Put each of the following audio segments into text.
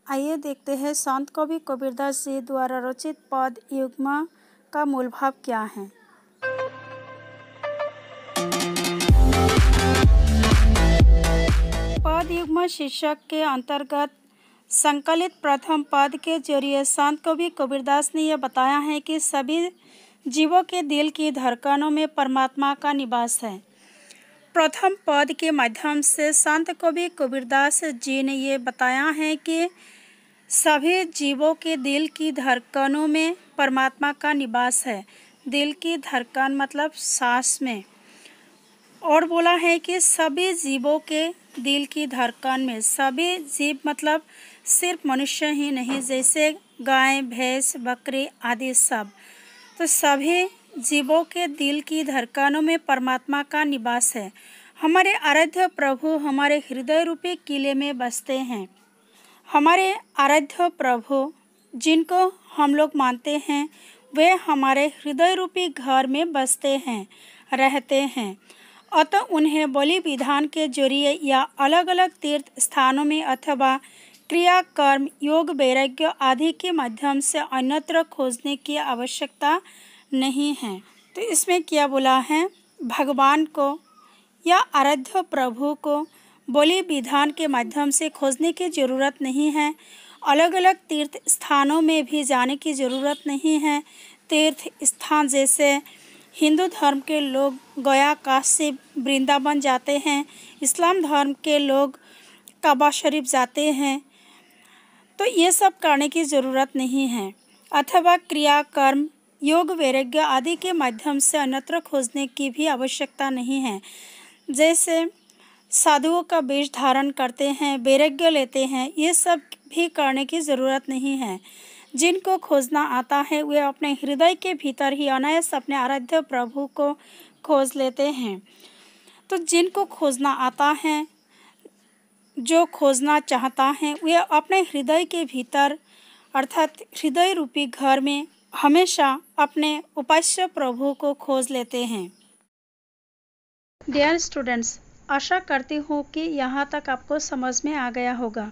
आइए देखते हैं संत कवि कबीरदास जी द्वारा रचित पद युग्म का मूल भाव क्या है। पद युग्म शीर्षक के अंतर्गत संकलित प्रथम पद के जरिए संत कवि कबीरदास ने यह बताया है कि सभी जीवों के दिल की धड़कनों में परमात्मा का निवास है। प्रथम पद के माध्यम से संत कवि कबीरदास जी ने ये बताया है कि सभी जीवों के दिल की धड़कनों में परमात्मा का निवास है। दिल की धड़कन मतलब सांस में। और बोला है कि सभी जीवों के दिल की धड़कन में, सभी जीव मतलब सिर्फ मनुष्य ही नहीं, जैसे गाय, भैंस, बकरी आदि सब, तो सभी जीवों के दिल की धड़कनों में परमात्मा का निवास है। हमारे आराध्य प्रभु हमारे हृदय रूपी किले में बसते हैं। हमारे आराध्य प्रभु जिनको हम लोग मानते हैं वे हमारे हृदय रूपी घर में बसते हैं, रहते हैं। अतः उन्हें बलि विधान के जरिए या अलग अलग तीर्थ स्थानों में अथवा क्रिया, कर्म, योग, वैराग्य आदि के माध्यम से अन्यत्र खोजने की आवश्यकता नहीं है। तो इसमें क्या बोला है, भगवान को या आराध्य प्रभु को बलि विधान के माध्यम से खोजने की ज़रूरत नहीं है। अलग अलग तीर्थ स्थानों में भी जाने की ज़रूरत नहीं है। तीर्थ स्थान जैसे हिंदू धर्म के लोग गया, काशी, वृंदावन जाते हैं, इस्लाम धर्म के लोग काबा शरीफ जाते हैं, तो ये सब करने की ज़रूरत नहीं है। अथवा क्रिया, कर्म, योग, वैराग्य आदि के माध्यम से अन्यत्र खोजने की भी आवश्यकता नहीं है। जैसे साधुओं का वेश धारण करते हैं, वैराग्य लेते हैं, ये सब भी करने की ज़रूरत नहीं है। जिनको खोजना आता है वे अपने हृदय के भीतर ही अनायास अपने आराध्य प्रभु को खोज लेते हैं। तो जिनको खोजना आता है, जो खोजना चाहता है, वे अपने हृदय के भीतर अर्थात हृदय रूपी घर में हमेशा अपने उपास्य प्रभु को खोज लेते हैं। डियर स्टूडेंट्स, आशा करती हूँ कि यहाँ तक आपको समझ में आ गया होगा।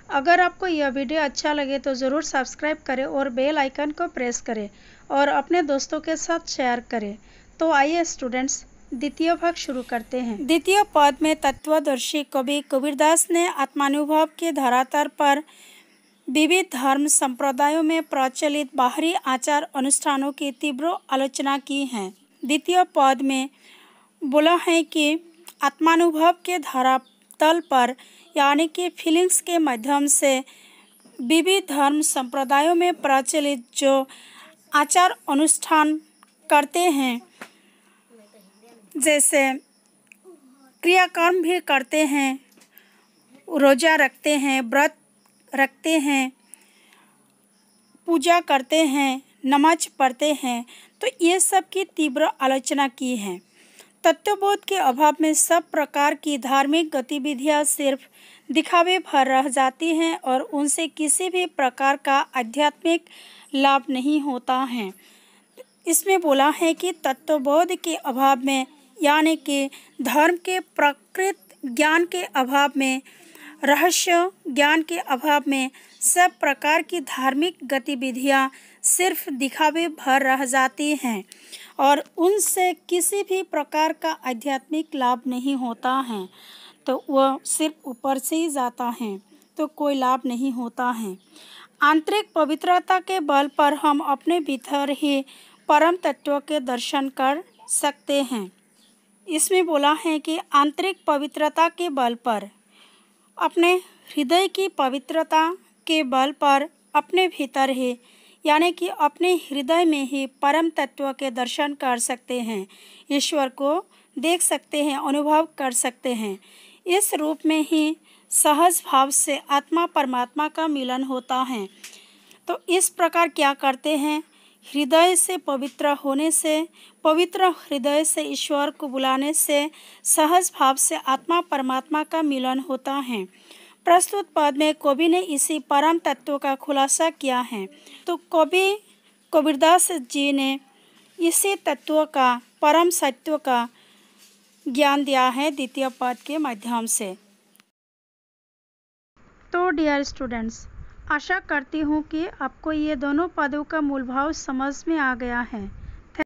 अगर आपको यह वीडियो अच्छा लगे तो ज़रूर सब्सक्राइब करें और बेल आइकन को प्रेस करें और अपने दोस्तों के साथ शेयर करें। तो आइए स्टूडेंट्स, द्वितीय भाग शुरू करते हैं। द्वितीय पद में तत्वदर्शी कवि कबीरदास ने आत्मानुभव के धरातल पर विविध धर्म संप्रदायों में प्रचलित बाहरी आचार अनुष्ठानों की तीव्र आलोचना की है। द्वितीय पद में बोला है कि आत्मानुभव के धरातल पर यानी कि फीलिंग्स के माध्यम से विविध धर्म संप्रदायों में प्रचलित जो आचार अनुष्ठान करते हैं, जैसे क्रियाकर्म भी करते हैं, रोजा रखते हैं, व्रत रखते हैं, पूजा करते हैं, नमाज पढ़ते हैं, तो ये सब की तीव्र आलोचना की है। तत्वबोध के अभाव में सब प्रकार की धार्मिक गतिविधियां सिर्फ दिखावे भर रह जाती हैं और उनसे किसी भी प्रकार का आध्यात्मिक लाभ नहीं होता है। इसमें बोला है कि तत्वबोध के अभाव में यानी कि धर्म के प्रकृत ज्ञान के अभाव में, रहस्य ज्ञान के अभाव में सब प्रकार की धार्मिक गतिविधियां सिर्फ दिखावे भर रह जाती हैं और उनसे किसी भी प्रकार का आध्यात्मिक लाभ नहीं होता है। तो वह सिर्फ ऊपर से ही जाता है, तो कोई लाभ नहीं होता है। आंतरिक पवित्रता के बल पर हम अपने भीतर ही परम तत्व के दर्शन कर सकते हैं। इसमें बोला है कि आंतरिक पवित्रता के बल पर, अपने हृदय की पवित्रता के बल पर अपने भीतर ही यानी कि अपने हृदय में ही परम तत्व के दर्शन कर सकते हैं, ईश्वर को देख सकते हैं, अनुभव कर सकते हैं। इस रूप में ही सहज भाव से आत्मा परमात्मा का मिलन होता है। तो इस प्रकार क्या करते हैं, हृदय से पवित्र होने से, पवित्र हृदय से ईश्वर को बुलाने से सहज भाव से आत्मा परमात्मा का मिलन होता है। प्रस्तुत पद में कवि ने इसी परम तत्व का खुलासा किया है। तो कवि कबीरदास जी ने इसी तत्व का, परम सत्य का ज्ञान दिया है द्वितीय पद के माध्यम से। तो डियर स्टूडेंट्स, आशा करती हूँ कि आपको ये दोनों पदों का मूल भाव समझ में आ गया है।